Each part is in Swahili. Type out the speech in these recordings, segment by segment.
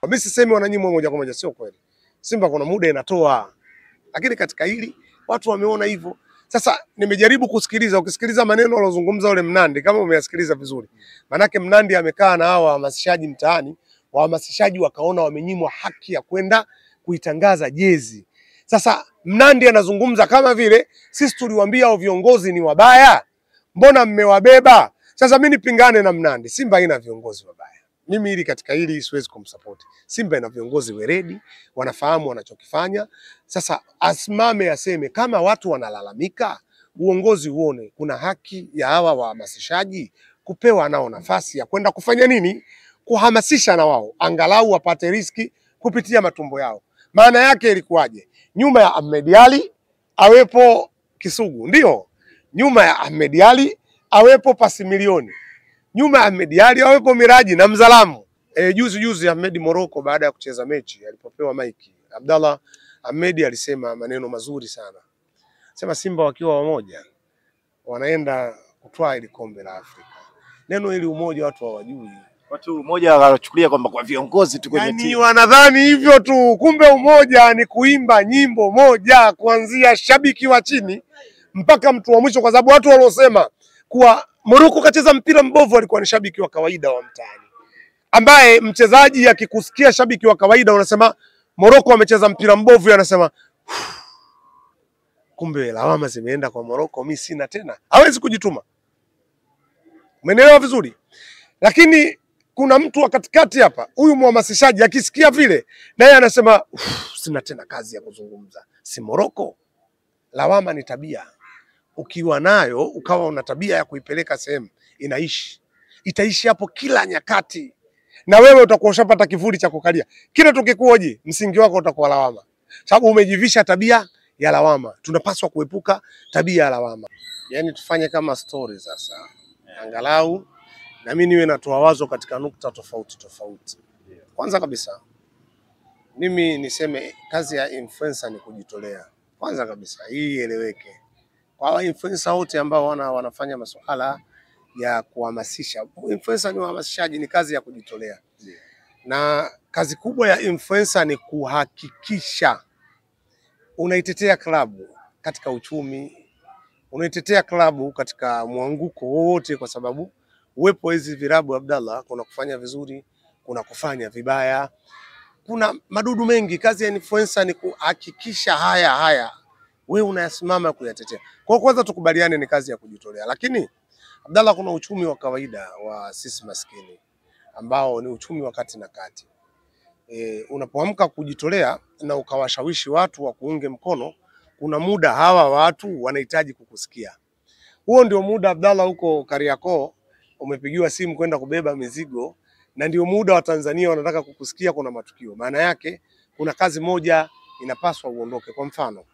Mimi sisemi wananyimwa moja kwa moja, sio kweli. Simba kuna muda inatoa. Lakini katika hili watu wameona hivyo. Sasa nimejaribu kusikiliza, ukisikiliza maneno alozungumza yule Mnandi kama umeyasikiliza vizuri. Manake Mnandi amekaa na hao wahamasishaji mtaani, wahamasishaji wakaona wamenyimwa haki ya kwenda kuitangaza jezi. Sasa Mnandi anazungumza kama vile sisi tuliwaambia hao viongozi ni wabaya, mbona mmewabeba? Sasa mimi nipingane na Mnandi. Simba haina viongozi wabaya. Mimi hili katika hili siwezi kumsupport. Simba ina viongozi weredi, wanafahamu wanachokifanya. Sasa asimame aseme kama watu wanalalamika, uongozi uone kuna haki ya hawa wahamasishaji kupewa nao nafasi ya kwenda kufanya nini? Kuhamasisha na wao angalau wapate riski kupitia matumbo yao. Maana yake ilikuwaje? Nyuma ya Ahmed Ally awepo Kisugu, ndio. Nyuma ya Ahmed Ally awepo Pasi Milioni. Nyuma ya Ahmed Ally awepo Miraji na Mzalamu. Juzi Ahmed Morocco baada ya kucheza mechi alipopewa maiki, Abdallah Ahmed alisema maneno mazuri sana. Sema Simba wakiwa wamoja wanaenda kutwaa ile kombe la Afrika. Neno hili umoja watu hawajui. Watu umoja wanachukulia kwamba kwa viongozi tu kwenye timu. Wanadhani hivyo tu, kumbe umoja ni kuimba nyimbo moja kuanzia shabiki wa chini mpaka mtu wa mwisho, kwa sababu watu waliosema kuwa Morocco kacheza mpira mbovu alikuwa ni shabiki wa kawaida wa mtaani. Ambaye mchezaji akikusikia shabiki wa kawaida unasema Morocco amecheza mpira mbovu, anasema kumbe lawama zimeenda kwa Morocco, mimi sina tena. Hawezi kujituma. Umeelewa vizuri? Lakini kuna mtu wa katikati hapa, huyu mhamasishaji akisikia vile naye anasema sina tena kazi ya kuzungumza. Si Morocco. Lawama ni tabia. Ukiwa nayo ukawa una tabia ya kuipeleka sehemu, inaishi. Itaishi hapo kila nyakati. Na wewe utakuwa ushapata kivuli cha kukalia. Kila tukikuoje, msingi wako utakuwa lawama. Sababu umejivisha tabia ya lawama. Tunapaswa kuepuka tabia ya lawama. Yaani tufanye kama story sasa. Angalau na mimi niwe natoa wazo katika nukta tofauti tofauti. Kwanza kabisa, mimi niseme kazi ya influencer ni kujitolea. Kwanza kabisa, hii ieleweke. Kwa influencer wote ambao wanafanya masuala ya kuhamasisha. Influencer ni uhamasishaji, ni kazi ya kujitolea. Na kazi kubwa ya influencer ni kuhakikisha unaitetea klabu katika uchumi, unaitetea klabu katika mwanguko wote, kwa sababu uwepo hizi virabu Abdallah, kuna kufanya vizuri, kuna kufanya vibaya, kuna madudu mengi. Kazi ya influencer ni kuhakikisha haya wewe unayasimama kuyatetea. Kwa kwanza tukubaliane ni kazi ya kujitolea. Lakini Abdallah, kuna uchumi wa kawaida wa sisi maskini ambao ni uchumi wa kati na kati. Unapoamka kujitolea na ukawashawishi watu wa kuunge mkono, kuna muda hawa watu wanahitaji kukusikia. Huo ndio muda Abdallah, huko Kariakoo umepigiwa simu kwenda kubeba mizigo, na ndio muda wa Tanzania wanataka kukusikia kuna matukio. Maana yake kuna kazi moja inapaswa uondoke. Kwa mfano,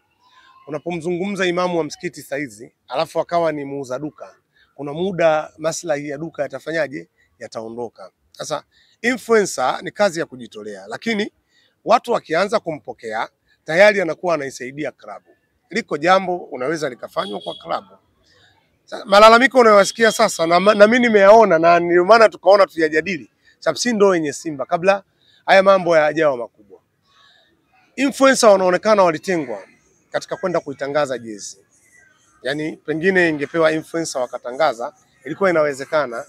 unapomzungumza imamu wa msikiti saizi alafu akawa ni muuza duka, kuna muda maslahi ya duka yatafanyaje? Yataondoka. Sasa influencer ni kazi ya kujitolea, lakini watu wakianza kumpokea tayari anakuwa anaisaidia klabu. Liko jambo unaweza likafanywa kwa klabu. Malalamiko unayosikia sasa na mimi nimeyaona, na ndio maana tukaona tuyajadili. Sababu si ndio wenye Simba kabla haya mambo hayajawa makubwa. Influencer wanaonekana walitengwa katika kwenda kuitangaza jezi. Yaani pengine ingepewa influencer wakatangaza, ilikuwa inawezekana.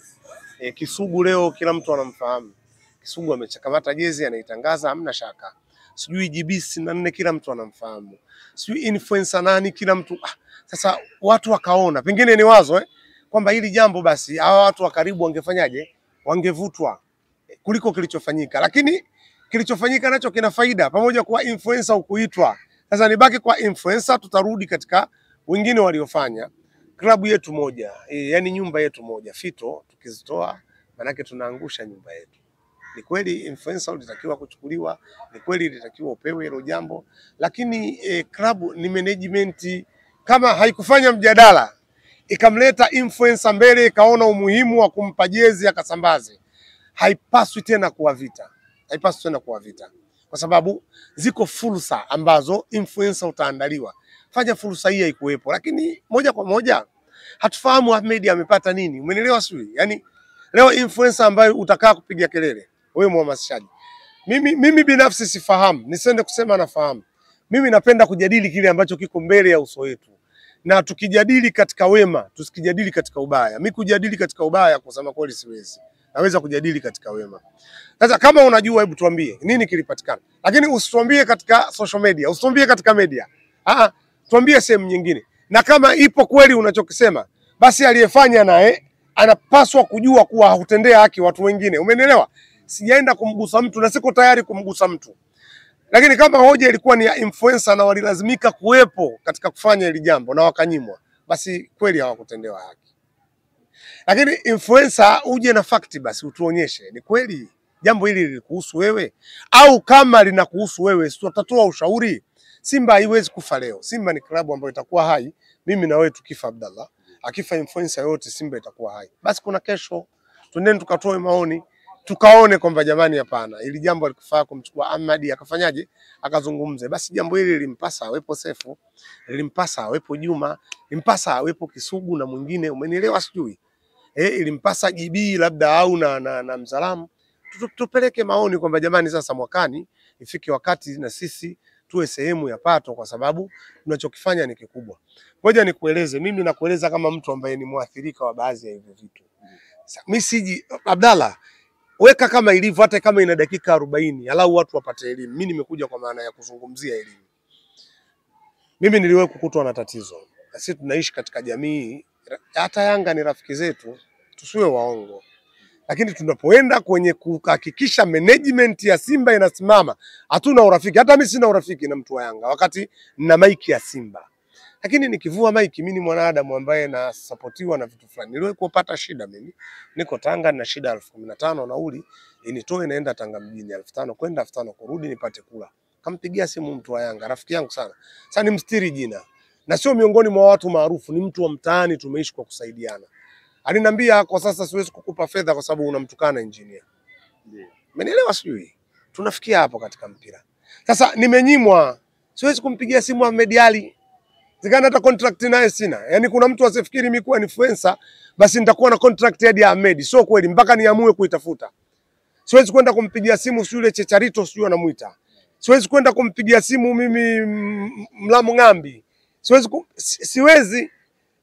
Kisugu leo kila mtu anamfahamu. Kisugu amechakamata jezi anaitangaza, hamna shaka. Sijui GBC na nne kila mtu anamfahamu. Sijui influencer nani kila mtu. Sasa watu wakaona pengine ni wazo kwamba hili jambo basi hawa watu wa karibu wangefanyaje? Wangevutwa kuliko kilichofanyika. Lakini kilichofanyika nacho kina faida, pamoja kwa influencer ukuitwa. Sasa nibaki kwa influencer, tutarudi katika wengine waliofanya. Klabu yetu moja, yani nyumba yetu moja, fito tukizitoa manake tunaangusha nyumba yetu. Ni kweli influencer ulitakiwa kuchukuliwa, ni kweli ilitakiwa upewe hilo jambo, lakini klabu ni management kama haikufanya mjadala, ikamleta influencer mbele, ikaona umuhimu wa kumpa jezi akasambaze, haipaswi tena kuwa vita. Haipaswi tena kuwa vita. Kwa sababu ziko fursa ambazo influencer utaandaliwa. Fanya fursa hii ikuwepo, lakini moja kwa moja hatufahamu Ahmed amepata nini. Umeelewa sio? Yaani leo influencer ambayo utakaa kupiga kelele, wewe mhamasishaji, Mimi binafsi sifahamu, nisende kusema nafahamu. Mimi napenda kujadili kile ambacho kiko mbele ya uso wetu, na tukijadili katika wema, tusikijadili katika ubaya. Mimi kujadili katika ubaya kusema kweli siwezi, naweza kujadili katika wema. Sasa kama unajua, hebu tuambie nini kilipatikana, lakini usituambie katika social media, usituambie katika media. Tuambie sehemu nyingine, na kama ipo kweli unachokisema, basi aliyefanya naye anapaswa kujua kuwa hutendea haki watu wengine. Umenielewa? Sijaenda kumgusa mtu na siko tayari kumgusa mtu, lakini kama hoja ilikuwa ni ya influencer na walilazimika kuwepo katika kufanya hili jambo na wakanyimwa, basi kweli hawakutendewa haki. Lakini influencer uje na fakti, basi utuonyeshe ni kweli jambo hili lilikuhusu wewe, au kama linakuhusu wewe tutatoa ushauri. Simba haiwezi kufa leo. Simba ni klabu ambayo itakuwa hai. Mimi na wewe tukifa, Abdallah, akifa influencer yote, Simba itakuwa hai. Basi kuna kesho, twendeni tukatoe maoni, tukaone kwamba jamani, hapana, ili jambo alikufaa kumchukua Ahmad akafanyaje, akazungumze. Basi jambo hili limpasa awepo Sefu, limpasa awepo Juma, limpasa awepo Kisugu na mwingine, umenielewa sijui. Ilimpasa GB labda au na Mzalamu. Tupeleke maoni kwamba jamani, sasa mwakani ifike wakati na sisi tuwe sehemu ya pato, kwa sababu tunachokifanya ni kikubwa. Ngoja nikueleze, mimi nakueleza kama mtu ambaye ni muathirika wa baadhi ya hivyo vitu. Mimi siji, Abdallah, weka kama ilivyo, hata kama ina dakika 40, alau watu wapate elimu. Mimi nimekuja kwa maana ya kuzungumzia elimu. Mimi niliwahi kukutwa na tatizo. Sisi tunaishi katika jamii, hata Yanga ni rafiki zetu, tusiwe waongo. Lakini tunapoenda kwenye kuhakikisha management ya Simba inasimama, hatuna urafiki. Hata mimi sina urafiki na mtu wa Yanga wakati na maiki ya Simba. Lakini nikivua maiki, mimi ni mwanadamu ambaye na supportiwa na vitu fulani. Niliwahi kupata shida mimi. Niko Tanga na shida 15,000 nauli, initoe naenda Tanga mjini 15,000 kwenda 15,000 kurudi nipate kula. Kampigia simu mtu wa Yanga, rafiki yangu sana. Sasa nimstiri jina. Na sio miongoni mwa watu maarufu, ni mtu wa mtaani, tumeishi kwa kusaidiana. Aliniambia kwa sasa siwezi kukupa fedha kwa sababu unamtukana engineer. Umenielewa sijui? Tunafikia hapo katika mpira. Sasa nimenyimwa, siwezi kumpigia simu Ahmed Ally. Zikana hata contract naye sina. Yaani kuna mtu asifikiri mimi kuwa influencer basi nitakuwa na contract hadi ya Ahmed. Sio kweli, mpaka niamue kuitafuta. Siwezi kwenda kumpigia simu yule Checharito sijui anamuita. Siwezi kwenda kumpigia simu mimi Mlamu Ngambi. Siwezi.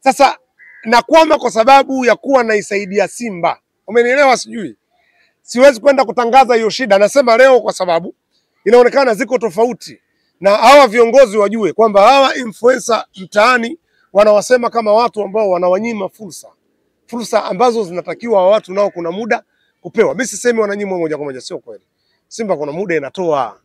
Sasa nakwama kwa sababu ya kuwa naisaidia Simba. Umenielewa sijui? Siwezi kwenda kutangaza hiyo shida. Nasema leo kwa sababu inaonekana ziko tofauti. Na hawa viongozi wajue kwamba hawa influencer mtaani wanawasema kama watu ambao wanawanyima fursa ambazo zinatakiwa watu nao kuna muda kupewa. Mimi sisemi wananyimwa moja kwa moja, sio kweli. Simba kuna muda inatoa.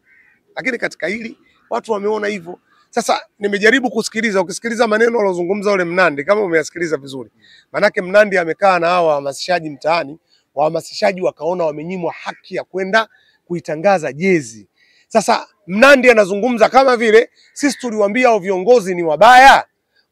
Lakini katika hili watu wameona hivyo. Sasa nimejaribu kusikiliza, ukisikiliza maneno alozungumza yule Mnandi kama umeyasikiliza vizuri. Manake Mnandi amekaa na hawa wahamasishaji mtaani, wahamasishaji wakaona wamenyimwa haki ya kwenda kuitangaza jezi. Sasa Mnandi anazungumza kama vile sisi tuliwaambia hao viongozi ni wabaya,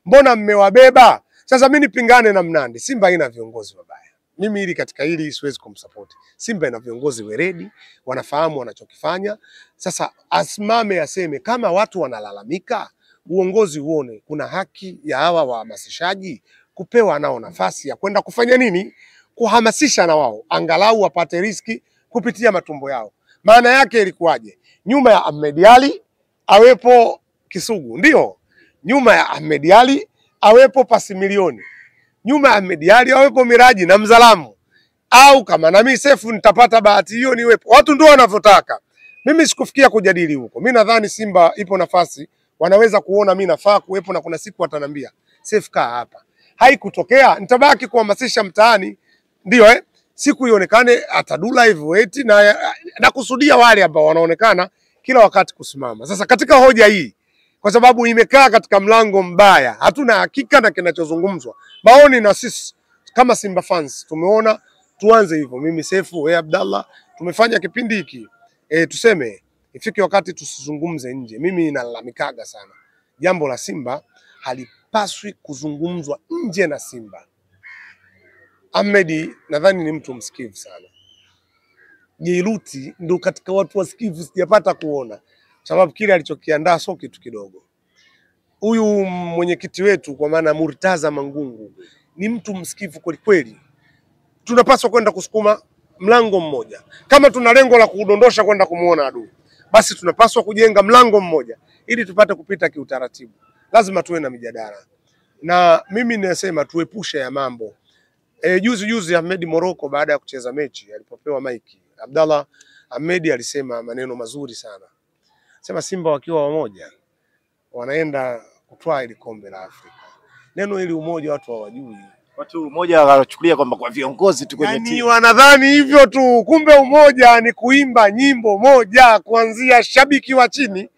mbona mmewabeba? Sasa mimi nipingane na Mnandi. Simba haina viongozi wabaya. Mimi hili katika hili siwezi kumsupport. Simba ina viongozi weredi, wanafahamu wanachokifanya. Sasa asimame aseme kama watu wanalalamika, uongozi uone kuna haki ya hawa wahamasishaji kupewa nao nafasi ya kwenda kufanya nini? Kuhamasisha na wao angalau wapate riski kupitia matumbo yao. Maana yake ilikuwaje? Nyuma ya Ahmed Ally awepo Kisugu, ndio. Nyuma ya Ahmed Ally awepo Pasi Milioni. Nyuma ya Ahmed Ally awepo Miraji na Mzalamu. Au kama na mimi Sefu nitapata bahati hiyo niwepo. Watu ndio wanavyotaka. Mimi sikufikia kujadili huko. Mimi nadhani Simba ipo nafasi, wanaweza kuona mimi nafaa kuwepo na kuna siku watanambia, Sefu kaa hapa. Haikutokea, nitabaki kuhamasisha mtaani. Ndio siku ionekane atadula heavyweight na kusudia wale ambao wanaonekana kila wakati kusimama. Sasa katika hoja hii, kwa sababu imekaa katika mlango mbaya, hatuna hakika na kinachozungumzwa. Maoni na sisi kama Simba fans tumeona tuanze hivyo. Mimi Sefu, Abdallah, tumefanya kipindi hiki. Tuseme ifike wakati tusizungumze nje. Mimi nalalamikaga sana. Jambo la Simba halipaswi kuzungumzwa nje na Simba. Ahmed nadhani ni mtu msikivu sana. Jairuti ndo katika watu wasikivu sijapata kuona. Sababu kile alichokiandaa sio kitu kidogo. Huyu mwenyekiti wetu kwa maana Murtaza Mangungu ni mtu msikivu kweli kweli. Tunapaswa kwenda kusukuma mlango mmoja. Kama tuna lengo la kudondosha kwenda kumuona adui, basi tunapaswa kujenga mlango mmoja ili tupate kupita kiutaratibu. Lazima tuwe na mijadala, na mimi ninasema tuepushe ya mambo. Juzi Ahmed Morocco baada ya kucheza mechi alipopewa maiki, Abdallah Ahmed alisema maneno mazuri sana. Sema Simba wakiwa wamoja wanaenda kutwaa ile kombe la Afrika. Neno hili umoja watu hawajui. Watu umoja wanachukulia kwamba kwa viongozi tu kwenye timu. Wanadhani hivyo tu, kumbe umoja ni kuimba nyimbo moja kuanzia shabiki wa chini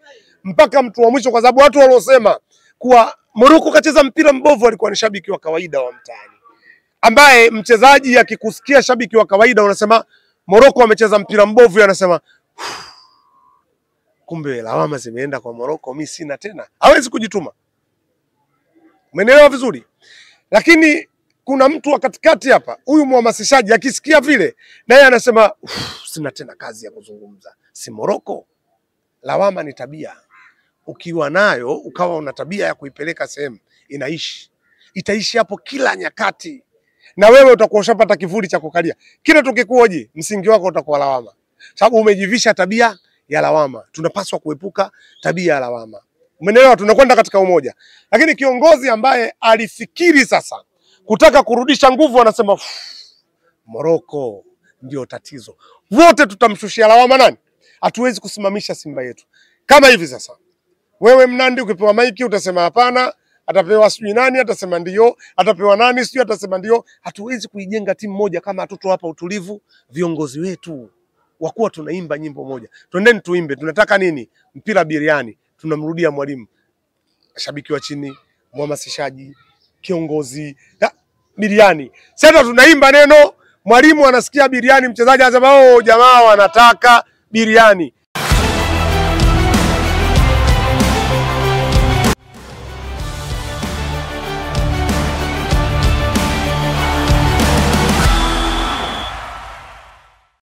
mpaka mtu wa mwisho, kwa sababu watu waliosema kuwa Morocco kacheza mpira mbovu alikuwa ni shabiki wa kawaida wa mtaani, ambaye mchezaji akikusikia shabiki wa kawaida unasema Morocco amecheza mpira mbovu, anasema kumbe lawama zimeenda kwa Morocco, mimi sina tena, hawezi kujituma. Umeelewa vizuri? Lakini kuna mtu wa katikati hapa, huyu mhamasishaji akisikia vile na yeye anasema sina tena kazi ya kuzungumza. Si Morocco. Lawama ni tabia. Ukiwa nayo ukawa una tabia ya kuipeleka sehemu, itaishi hapo kila nyakati, na wewe utakuwa ushapata kivuli cha kukalia. Kila tukikuoje, msingi wako utakuwa lawama, sababu umejivisha tabia ya lawama. Tunapaswa kuepuka tabia ya lawama. Umeelewa? Tunakwenda katika umoja. Lakini kiongozi ambaye alifikiri sasa kutaka kurudisha nguvu anasema Morocco ndio tatizo, wote tutamshushia lawama nani? Hatuwezi kusimamisha Simba yetu. Kama hivi sasa, wewe Mnandi ukipewa maiki utasema hapana, atapewa sijui nani atasema ndio, atapewa nani sijui atasema ndio. Hatuwezi kuijenga timu moja kama hatuto hapa utulivu viongozi wetu wakuwa tunaimba nyimbo moja. Twendeni tuimbe, tunataka nini? Mpira biriani. Tunamrudia mwalimu, shabiki wa chini, mhamasishaji, kiongozi, biriani. Sasa tunaimba neno, mwalimu anasikia biriani, mchezaji anasema jamaa wanataka biriani.